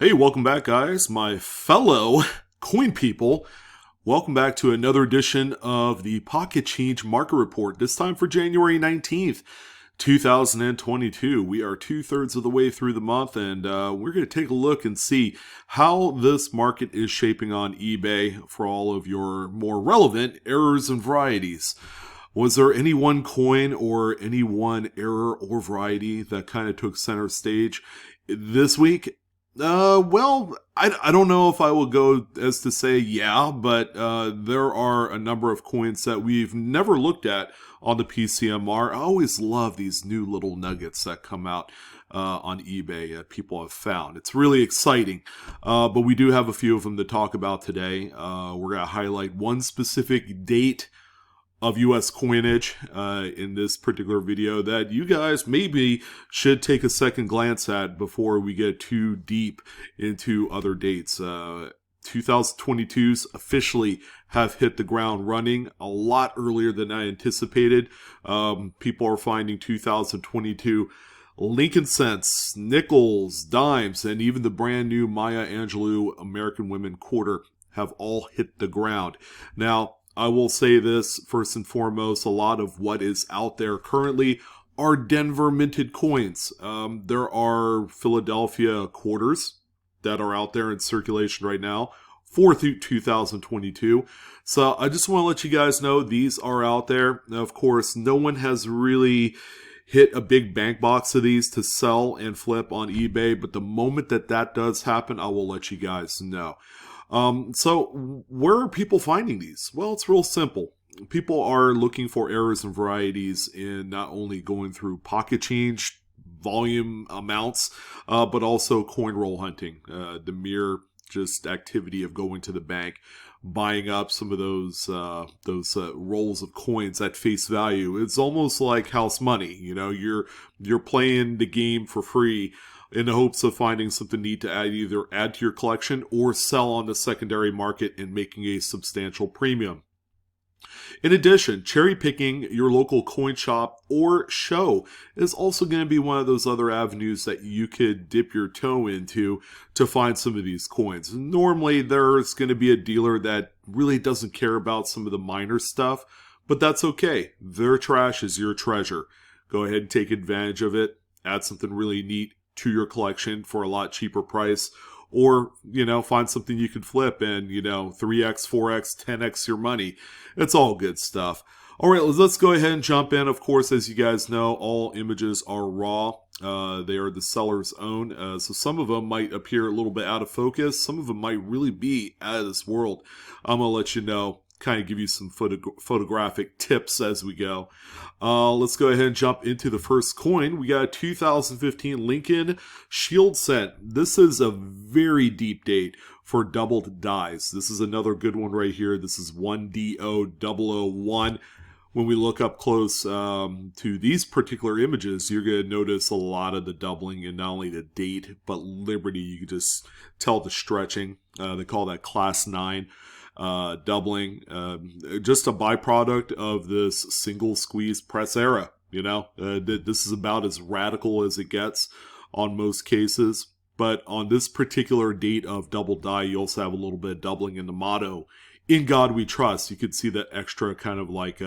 Hey, welcome back, guys, my fellow coin people. Welcome back to another edition of the Pocket Change Market Report, this time for January 19th, 2022. We are 2/3 of the way through the month, and we're going to take a look and see how this market is shaping on eBay for all of your more relevant errors and varieties. Was there any one coin or any one error or variety that kind of took center stage this week? Well, I don't know if I will go as to say yeah, but there are a number of coins that we've never looked at on the PCMR. I always love these new little nuggets that come out on eBay that people have found. It's really exciting, but we do have a few of them to talk about today. We're going to highlight one specific date of U.S. coinage in this particular video that you guys maybe should take a second glance at before we get too deep into other dates. 2022s officially have hit the ground running a lot earlier than I anticipated. People are finding 2022 Lincoln cents, nickels, dimes, and even the brand new Maya Angelou American Women Quarter have all hit the ground. Now, I will say this, first and foremost, a lot of what is out there currently are Denver minted coins. There are Philadelphia quarters that are out there in circulation right now for 2022. So I just want to let you guys know these are out there. Now, of course, no one has really hit a big bank box of these to sell and flip on eBay, but the moment that that does happen, I will let you guys know. So where are people finding these? Well, it's real simple. People are looking for errors and varieties in not only going through pocket change volume amounts, but also coin roll hunting, the mere just activity of going to the bank, buying up some of those rolls of coins at face value. It's almost like house money. You know, you're playing the game for free in the hopes of finding something neat to either add to your collection or sell on the secondary market and making a substantial premium. In addition, cherry picking your local coin shop or show is also going to be one of those other avenues that you could dip your toe into to find some of these coins. Normally, there's going to be a dealer that really doesn't care about some of the minor stuff, but that's okay. Their trash is your treasure. Go ahead and take advantage of it. Add something really neat to your collection for a lot cheaper price, or, you know, find something you can flip and, 3x, 4x, 10x your money. It's all good stuff. All right, let's go ahead and jump in. Of course, as you guys know, all images are raw. They are the seller's own. So some of them might appear a little bit out of focus. Some of them might really be out of this world. I'm going to let you know, kind of give you some photographic tips as we go. Let's go ahead and jump into the first coin. We got a 2015 Lincoln Shield Cent. This is a very deep date for doubled dies. This is another good one right here. This is 1DO001. When we look up close to these particular images, you're going to notice a lot of the doubling in not only the date, but Liberty. You can just tell the stretching. They call that Class 9. Doubling, just a byproduct of this single squeeze press era. This is about as radical as it gets on most cases. But on this particular date of double die, you also have a little bit of doubling in the motto, "In God We Trust." You can see that extra kind of like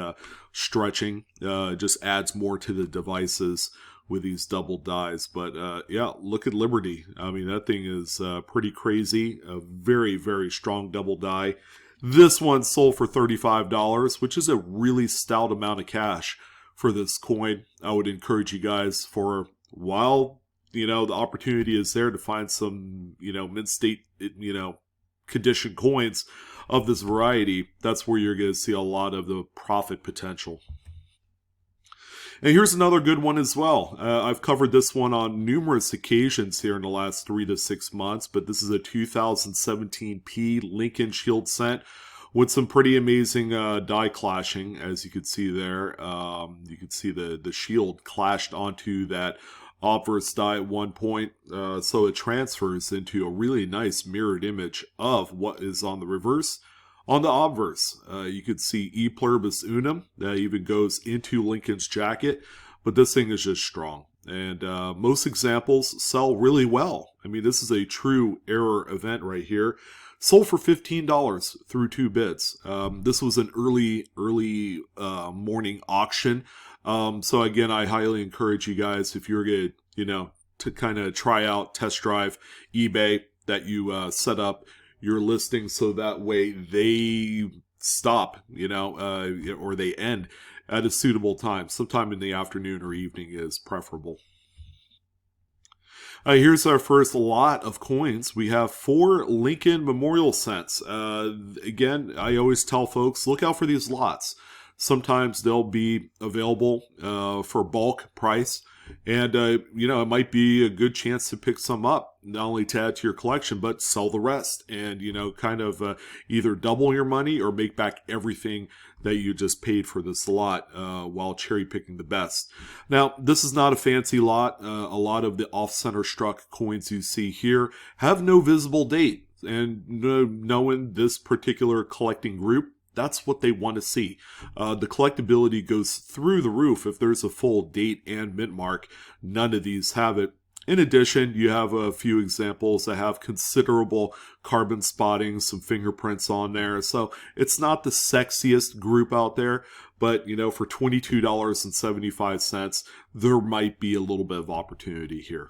stretching, just adds more to the devices with these double dies. But yeah, look at Liberty. I mean, that thing is pretty crazy. A very, very strong double die. This one sold for $35, which is a really stout amount of cash for this coin. I would encourage you guys, for while the opportunity is there to find some mint state condition coins of this variety, that's where you're going to see a lot of the profit potential. And here's another good one as well. I've covered this one on numerous occasions here in the last 3 to 6 months, but this is a 2017 P Lincoln Shield Cent with some pretty amazing die clashing, as you can see there. You can see the shield clashed onto that obverse die at one point, so it transfers into a really nice mirrored image of what is on the reverse. On the obverse, you could see E Pluribus Unum. That even goes into Lincoln's jacket. But this thing is just strong. And most examples sell really well. I mean, this is a true error event right here. Sold for $15 through 2 bids. This was an early morning auction. So again, I highly encourage you guys, if you're going to kind of try out, test drive eBay, that you set up your listing so that way they stop, or they end at a suitable time. Sometime in the afternoon or evening is preferable. Here's our first lot of coins. We have 4 Lincoln Memorial cents. Again, I always tell folks, look out for these lots. Sometimes they'll be available for bulk price. And, it might be a good chance to pick some up, not only to add to your collection, but sell the rest and, kind of either double your money or make back everything that you just paid for this lot while cherry picking the best. Now, this is not a fancy lot. A lot of the off-center struck coins you see here have no visible date. And knowing this particular collecting group, that's what they want to see. The collectability goes through the roof if there's a full date and mint mark. None of these have it. In addition, you have a few examples that have considerable carbon spotting, some fingerprints on there. So it's not the sexiest group out there, but for $22.75, there might be a little bit of opportunity here.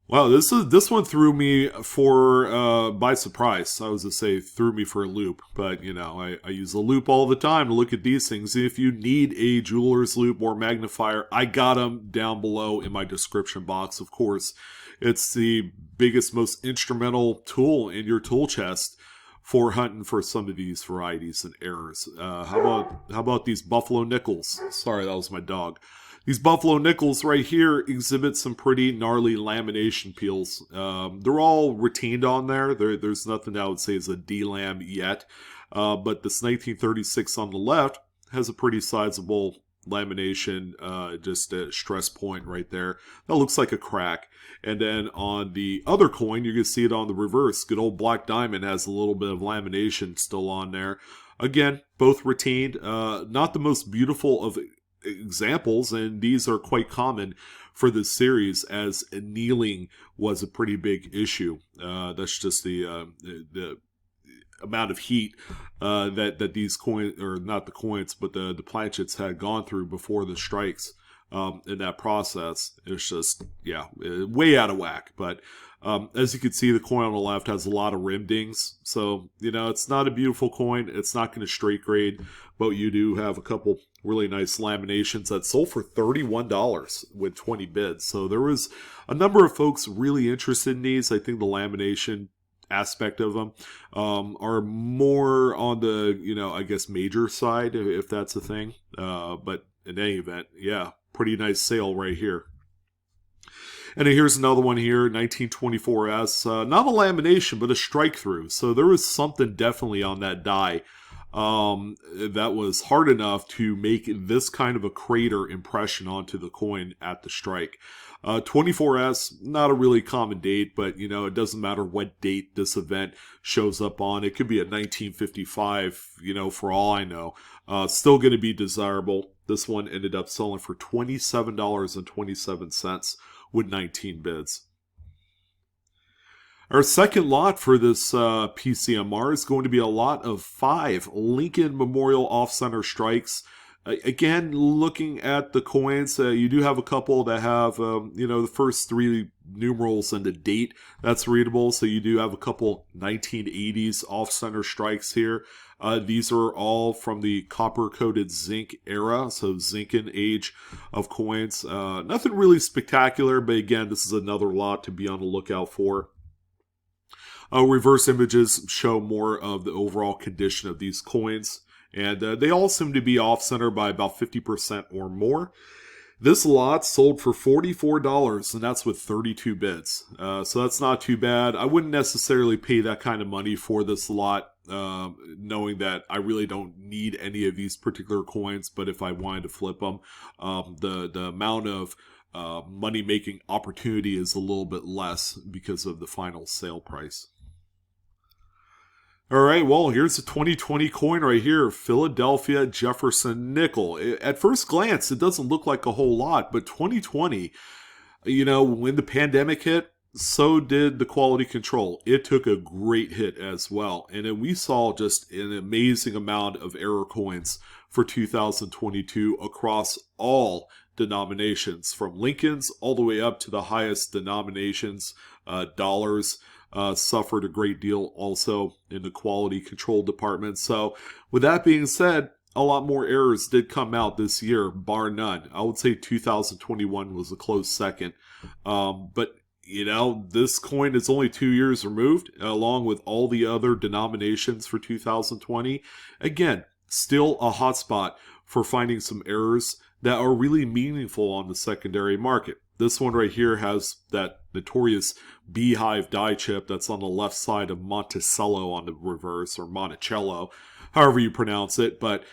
Wow, this one threw me by surprise. I was to say threw me for a loop, but I use a loop all the time to look at these things. If you need a jeweler's loop or magnifier, I got them down below in my description box. Of course, it's the biggest, most instrumental tool in your tool chest for hunting for some of these varieties and errors. How about these buffalo nickels? Sorry, that was my dog. These buffalo nickels right here exhibit some pretty gnarly lamination peels. They're all retained on there. There's nothing I would say is a delam yet. But this 1936 on the left has a pretty sizable lamination, just a stress point right there. That looks like a crack. And then on the other coin, you can see it on the reverse. Good old Black Diamond has a little bit of lamination still on there. Again, both retained. Not the most beautiful of examples, and these are quite common for this series, as annealing was a pretty big issue. That's just the amount of heat that these coins, or not the coins, but the planchets had gone through before the strikes. In that process, it's just, way out of whack. But as you can see, the coin on the left has a lot of rim dings. So, it's not a beautiful coin. It's not going to straight grade, but you do have a couple really nice laminations that sold for $31 with 20 bids. So there was a number of folks really interested in these. I think the lamination aspect of them are more on the, major side, if that's a thing. But in any event, pretty nice sale right here. And here's another one here, 1924S. Not a lamination, but a strike through. So there was something definitely on that die that was hard enough to make this kind of a crater impression onto the coin at the strike. 24S, not a really common date, but it doesn't matter what date this event shows up on. It could be a 1955, for all I know. Still going to be desirable. This one ended up selling for $27.27 with 19 bids. Our second lot for this PCMR is going to be a lot of 5 Lincoln Memorial off-center strikes. Again, looking at the coins, you do have a couple that have, the first 3 numerals and the date that's readable. So you do have a couple 1980s off-center strikes here. These are all from the copper-coated zinc era, so zinken age of coins. Nothing really spectacular, but again, this is another lot to be on the lookout for. Reverse images show more of the overall condition of these coins, and they all seem to be off-center by about 50% or more. This lot sold for $44, and that's with 32 bids. So that's not too bad. I wouldn't necessarily pay that kind of money for this lot, knowing that I really don't need any of these particular coins, but if I wanted to flip them, the amount of money-making opportunity is a little bit less because of the final sale price. All right, well, here's a 2020 coin right here, Philadelphia Jefferson nickel. At first glance, it doesn't look like a whole lot, but 2020, when the pandemic hit, so did the quality control. It took a great hit as well. And then we saw just an amazing amount of error coins for 2022 across all denominations, from Lincolns all the way up to the highest denominations, dollars. Suffered a great deal also in the quality control department. So with that being said, a lot more errors did come out this year, bar none. I would say 2021 was a close second. But this coin is only 2 years removed, along with all the other denominations for 2020. Again, still a hotspot for finding some errors that are really meaningful on the secondary market. This one right here has that notorious beehive die chip that's on the left side of Monticello on the reverse, or Monticello, however you pronounce it. But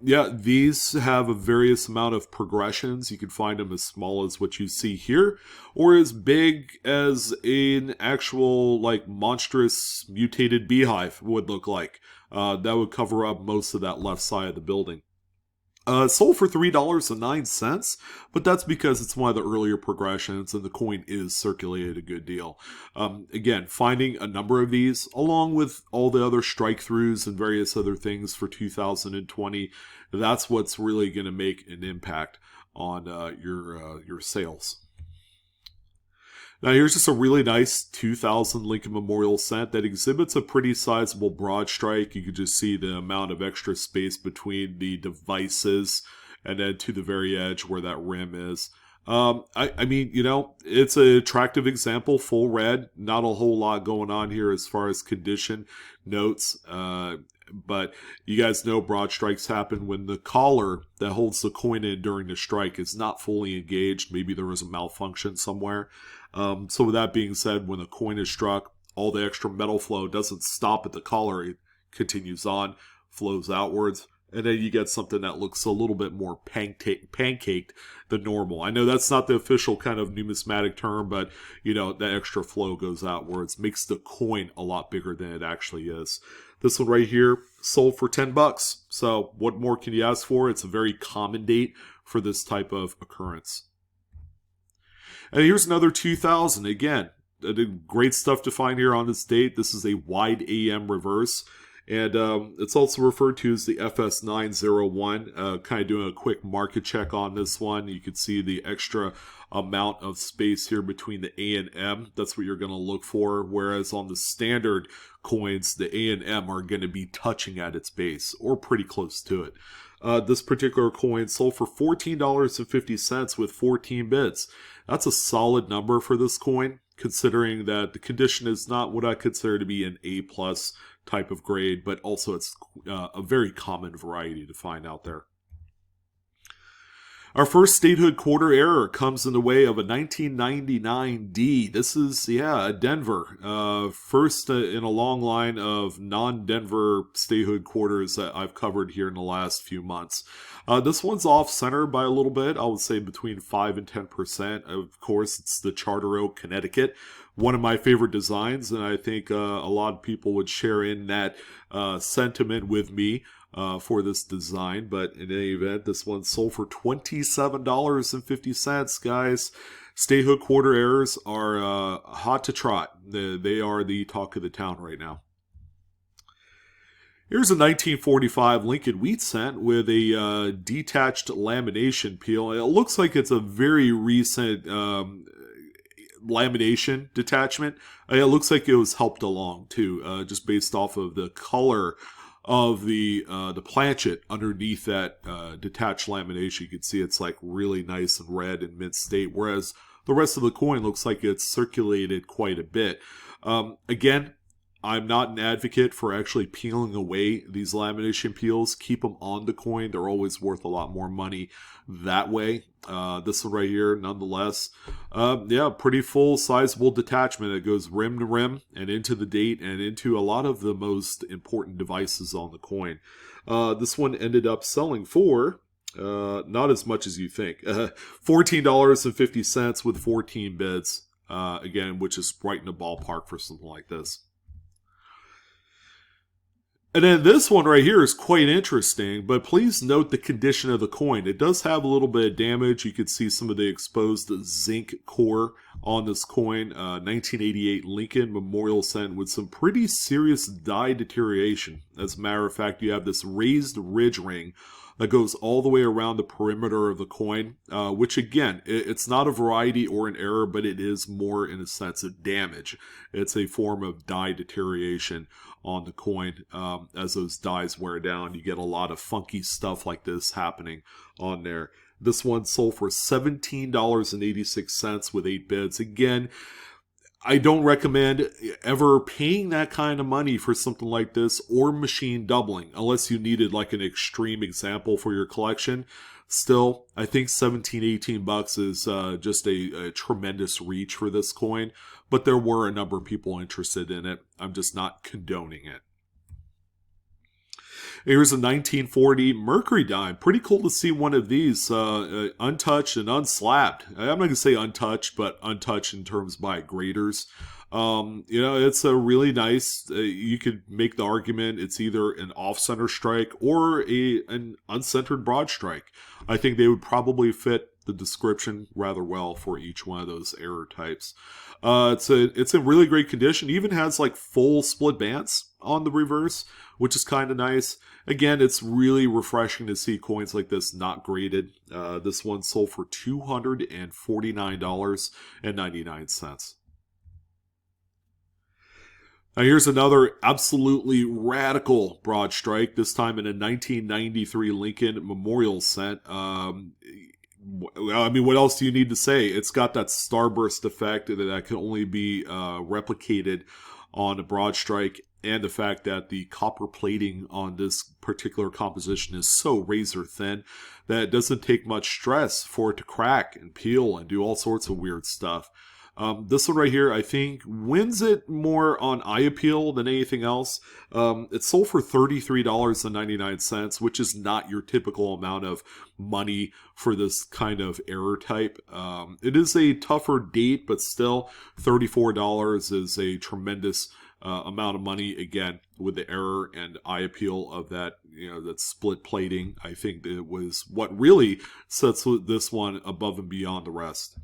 these have a various amount of progressions. You can find them as small as what you see here, or as big as an actual monstrous mutated beehive would look like. That would cover up most of that left side of the building. Sold for $3.09, but that's because it's one of the earlier progressions and the coin is circulated a good deal. Again, finding a number of these, along with all the other strike-throughs and various other things for 2020, that's what's really going to make an impact on your sales. Now here's just a really nice 2000 Lincoln Memorial cent that exhibits a pretty sizable broad strike. You can just see the amount of extra space between the devices and then to the very edge where that rim is. It's an attractive example, full red. Not a whole lot going on here as far as condition notes. But you guys know broad strikes happen when the collar that holds the coin in during the strike is not fully engaged. Maybe there was a malfunction somewhere. So with that being said, when the coin is struck, all the extra metal flow doesn't stop at the collar. It continues on, flows outwards, and then you get something that looks a little bit more pancaked than normal. I know that's not the official kind of numismatic term, but that extra flow goes outwards, makes the coin a lot bigger than it actually is. This one right here sold for $10. So what more can you ask for? It's a very common date for this type of occurrence. And here's another 2000. Again, great stuff to find here on this date. This is a wide AM reverse. And it's also referred to as the FS901. Kind of doing a quick market check on this one. You can see the extra amount of space here between the A and M. That's what you're going to look for. Whereas on the standard coins, the A and M are going to be touching at its base or pretty close to it. This particular coin sold for $14.50 with 14 bids. That's a solid number for this coin, considering that the condition is not what I consider to be an A+ type of grade, but also it's a very common variety to find out there. Our first statehood quarter error comes in the way of a 1999D. This is, Denver. First in a long line of non-Denver statehood quarters that I've covered here in the last few months. This one's off-center by a little bit. I would say between 5 and 10%. Of course, it's the Charter Oak, Connecticut. One of my favorite designs, and I think a lot of people would share in that sentiment with me. For this design, but in any event, this one sold for $27.50, guys. Statehood quarter errors are hot to trot. They are the talk of the town right now. Here's a 1945 Lincoln wheat cent with a detached lamination peel. It looks like it's a very recent lamination detachment. It looks like it was helped along too, just based off of the color of the planchet underneath that detached lamination. You can see it's like really nice and red and mint state, whereas the rest of the coin looks like it's circulated quite a bit. Again, I'm not an advocate for actually peeling away these lamination peels. Keep them on the coin. They're always worth a lot more money that way. This one right here, nonetheless, pretty full, sizable detachment. It goes rim to rim and into the date and into a lot of the most important devices on the coin. This one ended up selling for not as much as you think. $14.50 with 14 bids. Again, which is right in the ballpark for something like this. And then this one right here is quite interesting, but please note the condition of the coin. It does have a little bit of damage. You can see some of the exposed zinc core on this coin. 1988 Lincoln Memorial Cent with some pretty serious die deterioration. As a matter of fact, you have this raised ridge ring that goes all the way around the perimeter of the coin, which again, it's not a variety or an error, but it is more in a sense of damage. It's a form of die deterioration on the coin. As those dies wear down, you get a lot of funky stuff like this happening on there. This one sold for $17.86 with 8 bids. Again, I don't recommend ever paying that kind of money for something like this or machine doubling unless you needed like an extreme example for your collection. Still, I think 17, 18 bucks is just a tremendous reach for this coin, but there were a number of people interested in it. I'm just not condoning it. Here's a 1940 Mercury dime. Pretty cool to see one of these untouched and unslabbed. I'm not going to say untouched, but untouched in terms by graders. It's a really nice, you could make the argument it's either an off-center strike or an uncentered broad strike. I think they would probably fit the description rather well for each one of those error types. It's in really great condition. It even has like full split bands on the reverse, which is kind of nice. Again, it's really refreshing to see coins like this not graded. This one sold for $249.99. Now here's another absolutely radical broad strike, this time in a 1993 Lincoln Memorial Cent. I mean, what else do you need to say? It's got that starburst effect that can only be replicated on a broad strike, and the fact that the copper plating on this particular composition is so razor thin that it doesn't take much stress for it to crack and peel and do all sorts of weird stuff. This one right here, I think, wins it more on eye appeal than anything else. It sold for $33.99, which is not your typical amount of money for this kind of error type. It is a tougher date, but still, $34 is a tremendous amount of money. Again, with the error and eye appeal of that, that split plating, I think it was what really sets this one above and beyond the rest.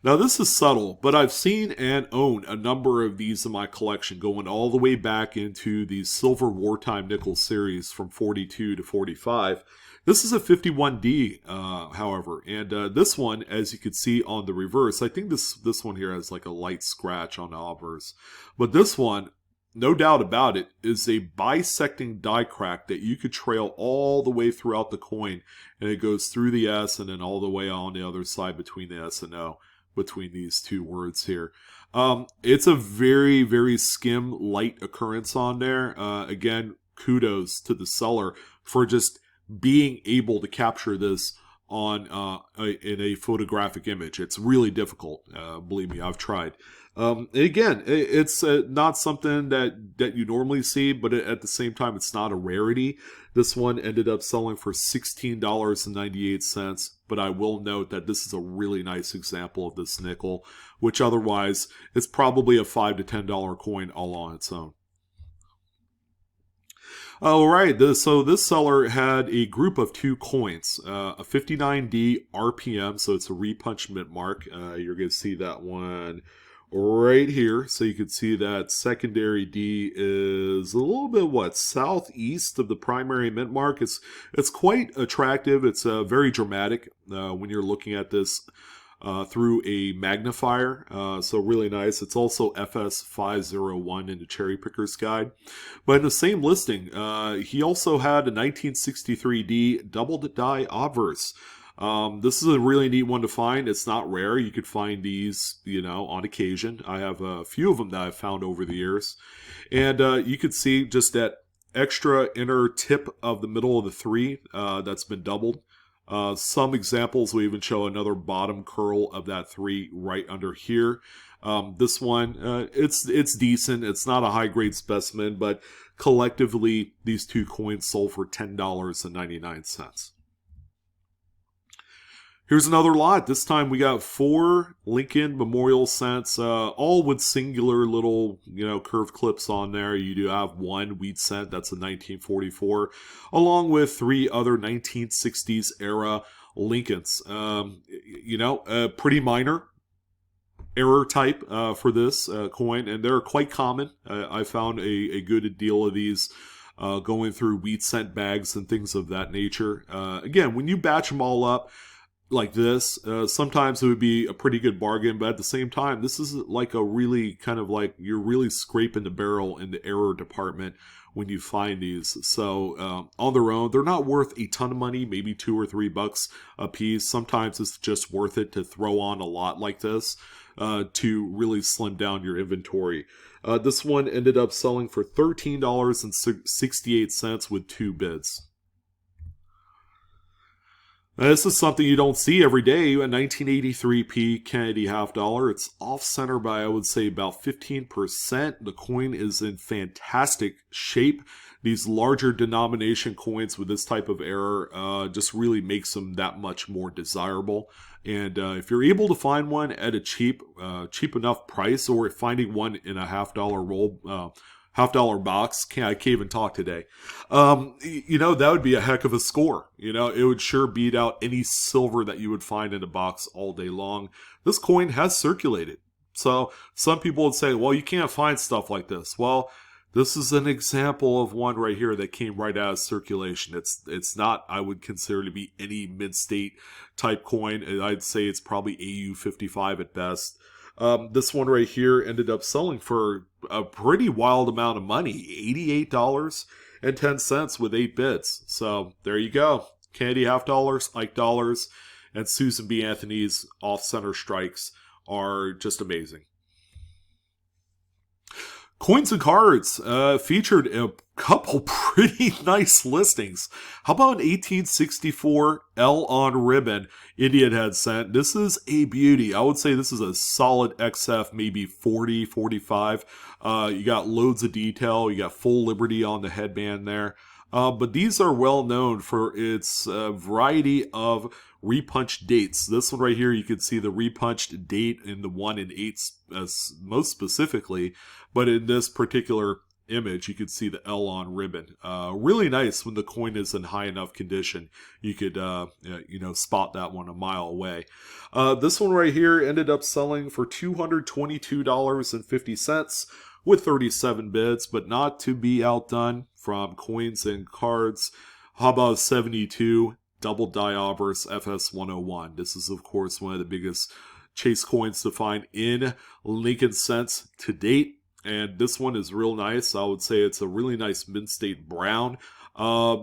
Now this is subtle, but I've seen and own a number of these in my collection going all the way back into the Silver Wartime Nickel series from 42 to 45. This is a 51D, however, and this one, as you can see on the reverse, I think this one here has like a light scratch on the obverse, but this one, no doubt about it, is a bisecting die crack that you could trail all the way throughout the coin, and it goes through the S and then all the way on the other side between the S and O. Between these two words here. It's a very, very skim, light occurrence on there. Again, kudos to the seller for just being able to capture this on in a photographic image. It's really difficult. Believe me, I've tried. Again, it's not something that you normally see, but at the same time, it's not a rarity. This one ended up selling for $16.98, but I will note that this is a really nice example of this nickel, which otherwise is probably a $5 to $10 coin all on its own. All right, so this seller had a group of 2 coins, a 59D RPM, so it's a repunch mint mark. You're going to see that one right here, so you can see that secondary D is a little bit southeast of the primary mint mark. It's quite attractive. It's very dramatic when you're looking at this through a magnifier, so really nice. It's also FS 501 in the Cherry Picker's Guide. But in the same listing, he also had a 1963D double die obverse. This is a really neat one to find. It's not rare. You could find these, on occasion. I have a few of them that I've found over the years. And you could see just that extra inner tip of the middle of the 3 that's been doubled. Some examples will even show another bottom curl of that 3 right under here. This one, it's decent. It's not a high-grade specimen, but collectively, these 2 coins sold for $10.99. Here's another lot. This time we got 4 Lincoln Memorial cents, all with singular little, curved clips on there. You do have 1 wheat cent, that's a 1944, along with 3 other 1960s era Lincolns. Pretty minor error type for this coin, and they're quite common. I found a good deal of these going through wheat cent bags and things of that nature. Again, when you batch them all up like this, sometimes it would be a pretty good bargain, but at the same time, this is like a really kind of like you're really scraping the barrel in the error department when you find these. So on their own, they're not worth a ton of money, maybe $2 or $3 a piece. Sometimes it's just worth it to throw on a lot like this to really slim down your inventory. This one ended up selling for $13.68 with 2 bids. Now, this is something you don't see every day. A 1983p Kennedy half dollar. It's off center by, I would say, about 15%. The coin is in fantastic shape. These larger denomination coins with this type of error just really makes them that much more desirable. And if you're able to find one at a cheap enough price, or finding one in a half dollar box, I can't even talk today. That would be a heck of a score. It would sure beat out any silver that you would find in a box all day long. This coin has circulated. So some people would say, well, you can't find stuff like this. Well, this is an example of one right here that came right out of circulation. It's not, I would consider to be any mid-state type coin. I'd say it's probably AU55 at best. This one right here ended up selling for a pretty wild amount of money, $88.10 with 8 bids. So there you go. Kennedy half dollars, Ike dollars, and Susan B. Anthony's off-center strikes are just amazing. Coins and Cards featured a couple pretty nice listings. How about an 1864 L on ribbon Indian head cent? This is a beauty. I would say this is a solid XF, maybe 40, 45. You got loads of detail. You got full Liberty on the headband there. But these are well known for its variety of repunched dates. This one right here, you can see the repunched date in the 1 and 8 most specifically. But in this particular image, you could see the L on ribbon. Really nice when the coin is in high enough condition. You could, spot that one a mile away. This one right here ended up selling for $222.50 with 37 bids, but not to be outdone from Coins and Cards. How about 72 double die obverse FS101? This is, of course, one of the biggest chase coins to find in Lincoln cents to date. And this one is real nice. I would say it's a really nice mid-state brown.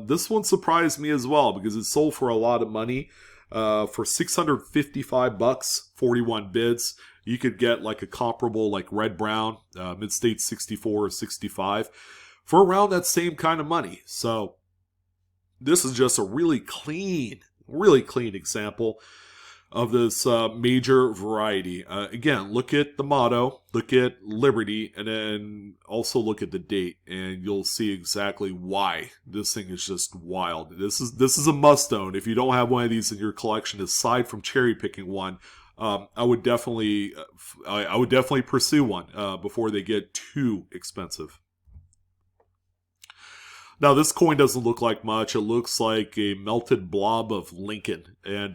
This one surprised me as well because it sold for a lot of money. For $655, 41 bids. You could get like a comparable like red brown, mid-state 64 or 65 for around that same kind of money. So this is just a really clean example of this major variety. Again, look at the motto, look at Liberty, and then also look at the date, and you'll see exactly why this thing is just wild. This is a must-own. If you don't have one of these in your collection, aside from cherry-picking one, I would definitely pursue one before they get too expensive. Now, this coin doesn't look like much. It looks like a melted blob of Lincoln. And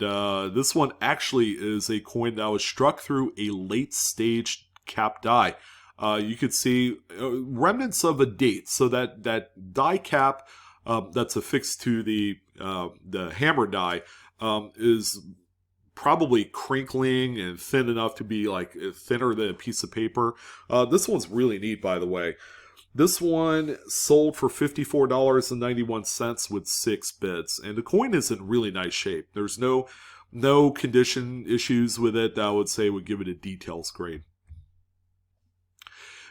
this one actually is a coin that was struck through a late-stage cap die. You could see remnants of a date. So that die cap that's affixed to the hammer die is probably crinkling and thin enough to be like thinner than a piece of paper. This one's really neat, by the way. This one sold for $54.91 with 6 bids, and the coin is in really nice shape. There's no condition issues with it that I would say would give it a details grade.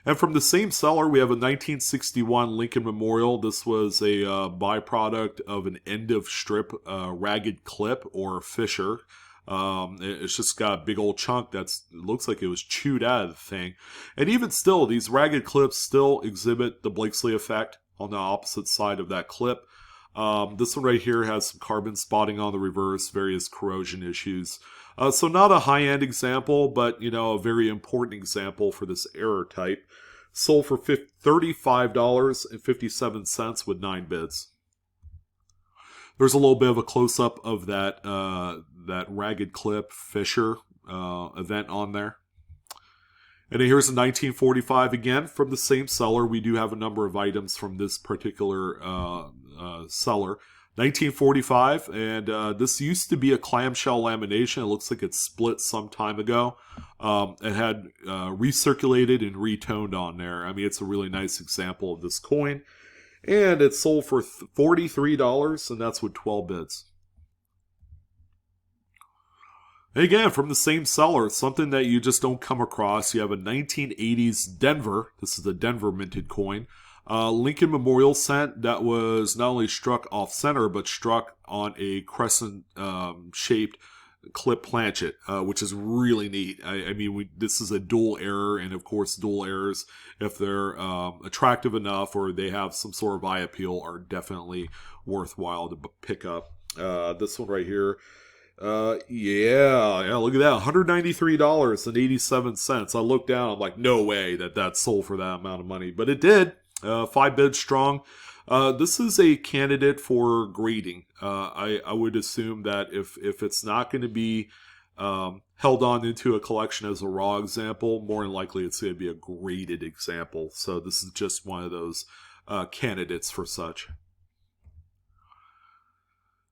And from the same seller, we have a 1961 Lincoln Memorial. This was a byproduct of an end of strip ragged clip or fisher. It's just got a big old chunk it looks like it was chewed out of the thing. And even still, these ragged clips still exhibit the Blakesley effect on the opposite side of that clip. This one right here has some carbon spotting on the reverse, various corrosion issues. So not a high-end example, but, you know, a very important example for this error type. Sold for $35.57 with 9 bids. There's a little bit of a close-up of that that ragged clip Fisher event on there. And then here's a 1945 again from the same seller. We do have a number of items from this particular seller. 1945, and this used to be a clamshell lamination. It looks like it split some time ago. It had recirculated and retoned on there. I mean, it's a really nice example of this coin. And it sold for $43, and that's with 12 bids. And again, from the same seller, something that you just don't come across. You have a 1980s Denver. This is the Denver minted coin. Lincoln Memorial cent that was not only struck off center, but struck on a crescent-shaped clip planchet, which is really neat. I mean, this is a dual error, and of course, dual errors, if they're attractive enough or they have some sort of eye appeal, are definitely worthwhile to pick up. This one right here. Yeah, look at that, $193.87. I looked down, I'm like, no way that sold for that amount of money, but it did. 5 bids strong. This is a candidate for grading. I would assume that if it's not going to be held on into a collection as a raw example, more than likely it's going to be a graded example. So this is just one of those candidates for such.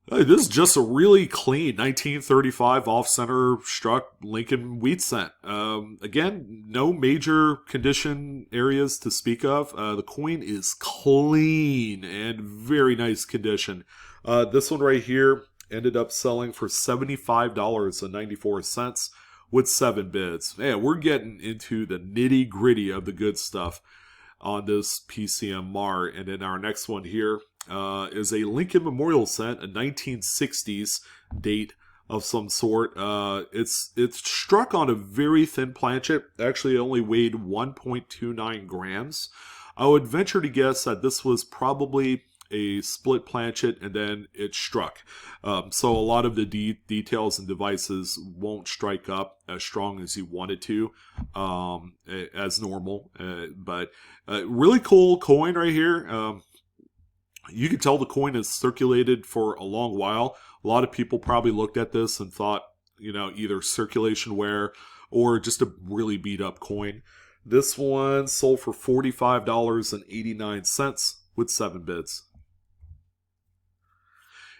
This is just a really clean 1935 off-center struck Lincoln wheat cent. Again, no major condition areas to speak of. The coin is clean and very nice condition. This one right here ended up selling for $75.94 with 7 bids. Man, we're getting into the nitty-gritty of the good stuff on this PCMR. And then our next one here is a Lincoln Memorial cent, a 1960s date of some sort. It's struck on a very thin planchet. Actually, it only weighed 1.29 grams. I would venture to guess that this was probably a split planchet and then it struck. So a lot of the details and devices won't strike up as strong as you want it to, as normal. But really cool coin right here. You can tell the coin is circulated for a long while. A lot of people probably looked at this and thought, you know, either circulation wear or just a really beat up coin. This one sold for $45.89 with 7 bids.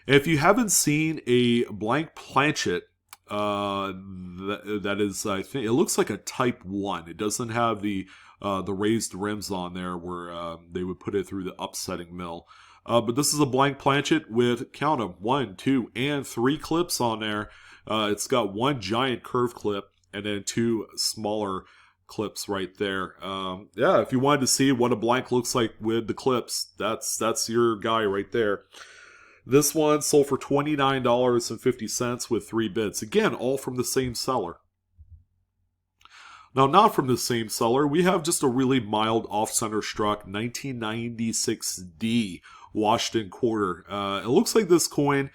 And if you haven't seen a blank planchet, that is, I think, it looks like a Type 1. It doesn't have the raised rims on there where they would put it through the upsetting mill. But this is a blank planchet with, count them, 1, 2, and 3 clips on there. It's got 1 giant curve clip and then 2 smaller clips right there. Yeah, if you wanted to see what a blank looks like with the clips, that's your guy right there. This one sold for $29.50 with 3 bids. Again, all from the same seller. Now, not from the same seller, we have just a really mild off-center struck 1996D Washington quarter. It looks like this coin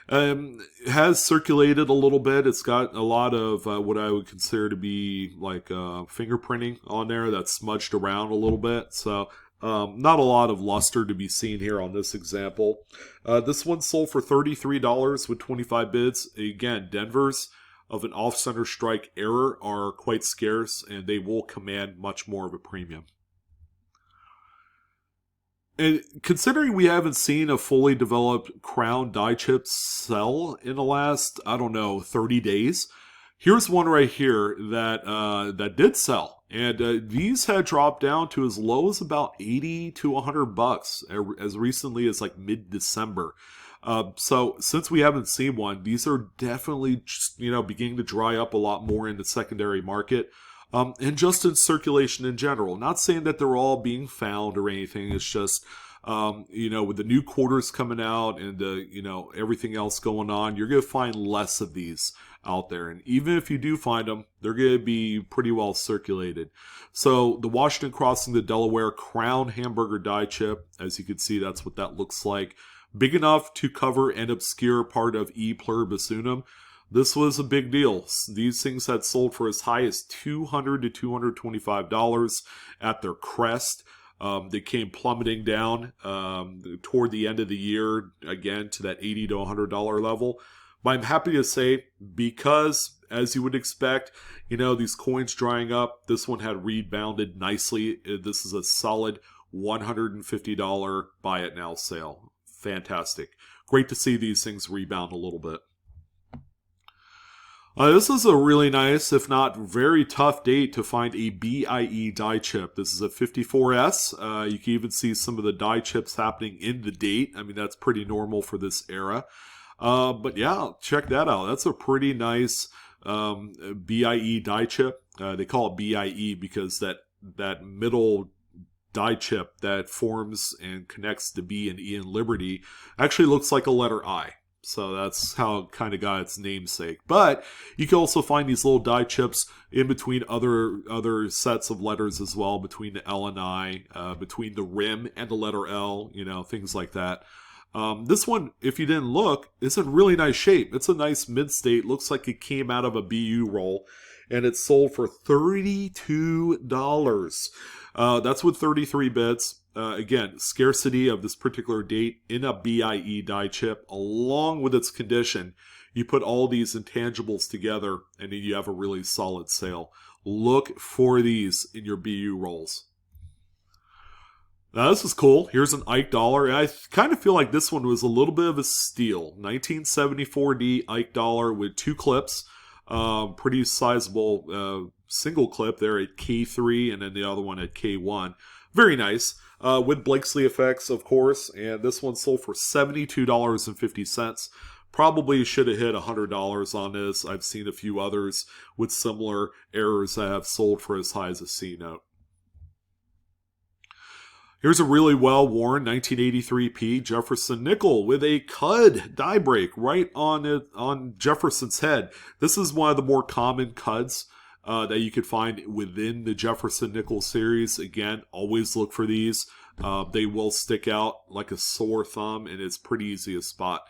has circulated a little bit. It's got a lot of what I would consider to be like fingerprinting on there that's smudged around a little bit. So not a lot of luster to be seen here on this example. This one sold for $33 with 25 bids. Again, Denver's of an off-center strike error are quite scarce, and they will command much more of a premium. And considering we haven't seen a fully developed crown die chip sell in the last, I don't know, 30 days, here's one right here that did sell. And these had dropped down to as low as about $80 to $100 as recently as like mid-December. So since we haven't seen one, these are definitely just, beginning to dry up a lot more in the secondary market. And just in circulation in general. Not saying that they're all being found or anything. It's just, with the new quarters coming out and everything else going on, you're going to find less of these out there. And even if you do find them, they're going to be pretty well circulated. So the Washington crossing the Delaware Crown hamburger die chip, as you can see, that's what that looks like. big enough to cover an obscure part of E pluribus unum. This was a big deal. These things had sold for as high as $200 to $225 at their crest. They came plummeting down toward the end of the year, again, to that $80 to $100 level. But I'm happy to say, because, as you would expect, these coins drying up, this one had rebounded nicely. This is a solid $150 buy it now sale. Fantastic. Great to see these things rebound a little bit. This is a really nice, if not very tough date to find a BIE die chip. This is a 54S. You can even see some of the die chips happening in the date. I mean, that's pretty normal for this era. But yeah, check that out. That's a pretty nice BIE die chip. They call it BIE because that middle die chip that forms and connects the B and E in Liberty actually looks like a letter I. So that's how it kind of got its namesake. But you can also find these little die chips in between other sets of letters as well, between the L and I, between the rim and the letter L, things like that. This one, if you didn't look, is in really nice shape. It's a nice mid-state. Looks like it came out of a BU roll. And it's sold for $32. That's with 33 bits. Again, scarcity of this particular date in a BIE die chip, along with its condition. You put all these intangibles together, and then you have a really solid sale. Look for these in your BU rolls. Now, this is cool. Here's an Ike dollar. I kind of feel like this one was a little bit of a steal. 1974D Ike dollar with 2 clips. Pretty sizable single clip there at K3 and then the other one at K1. Very nice. With Blakesley effects, of course. And this one sold for $72.50. Probably should have hit $100 on this. I've seen a few others with similar errors that have sold for as high as a C note. Here's a really well-worn 1983P Jefferson nickel with a Cud die break right on Jefferson's head. This is one of the more common Cuds that you could find within the Jefferson nickel series. Again, always look for these. They will stick out like a sore thumb, and it's pretty easy to spot.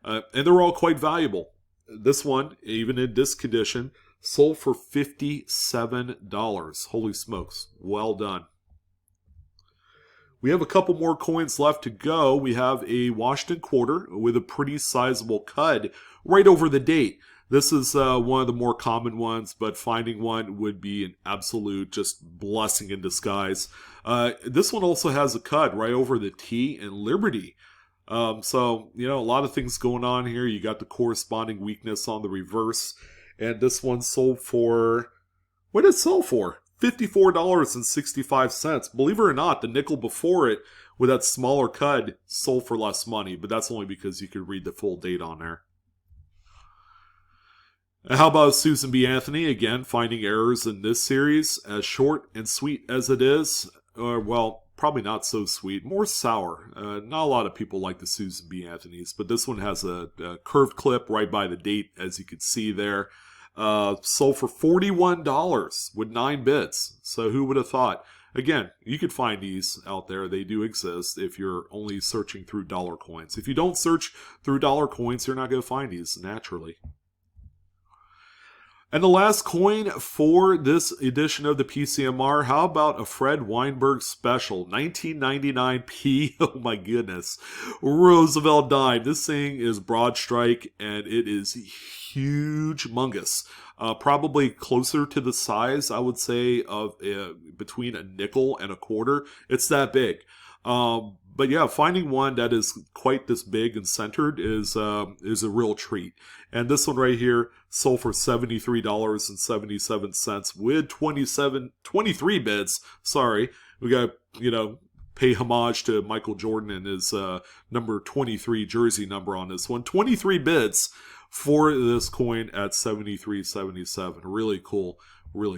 And they're all quite valuable. This one, even in this condition, sold for $57. Holy smokes, well done. We have a couple more coins left to go. We have a Washington quarter with a pretty sizable Cud right over the date. This is one of the more common ones, but finding one would be an absolute just blessing in disguise. This one also has a Cud right over the T in Liberty. So, a lot of things going on here. You got the corresponding weakness on the reverse. And this one sold for, what did it sell for? $54.65. Believe it or not, the nickel before it with that smaller Cud sold for less money, but that's only because you could read the full date on there. And how about Susan B. Anthony? Again, finding errors in this series, as short and sweet as it is, well, probably not so sweet, more sour. Not a lot of people like the Susan B. Anthony's, but this one has a curved clip right by the date, as you can see there. Sold for $41 with 9 bits. So who would have thought? Again, you could find these out there. They do exist if you're only searching through dollar coins. If you don't search through dollar coins, you're not going to find these naturally. And the last coin for this edition of the PCMR, how about a Fred Weinberg special, 1999P, oh my goodness, Roosevelt dime. This thing is broad strike, and it is humongous. Probably closer to the size, I would say, of between a nickel and a quarter. It's that big. But yeah, finding one that is quite this big and centered is a real treat. And this one right here sold for $73.77 with 23 bits. Sorry, we got, pay homage to Michael Jordan and his number 23 jersey number on this one. 23 bits for this coin at $73.77. Really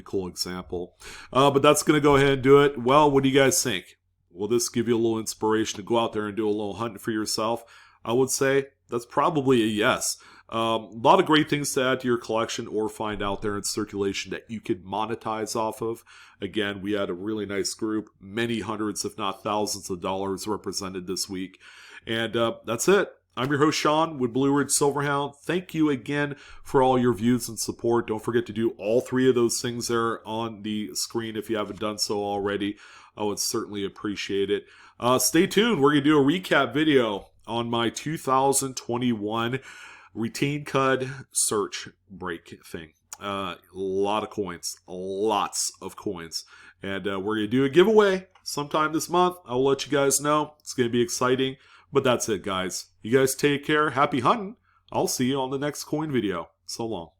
cool example. But that's going to go ahead and do it. Well, what do you guys think? Will this give you a little inspiration to go out there and do a little hunting for yourself? I would say that's probably a yes. A lot of great things to add to your collection or find out there in circulation that you could monetize off of. Again, we had a really nice group, many hundreds, if not thousands of dollars represented this week. And that's it. I'm your host, Sean, with Blue Ridge Silverhound. Thank you again for all your views and support. Don't forget to do all three of those things there on the screen if you haven't done so already. I would certainly appreciate it. Stay tuned. We're going to do a recap video on my 2021 retain cud search break thing. A lot of coins. Lots of coins. And we're going to do a giveaway sometime this month. I'll let you guys know. It's going to be exciting. But that's it, guys. You guys take care. Happy hunting. I'll see you on the next coin video. So long.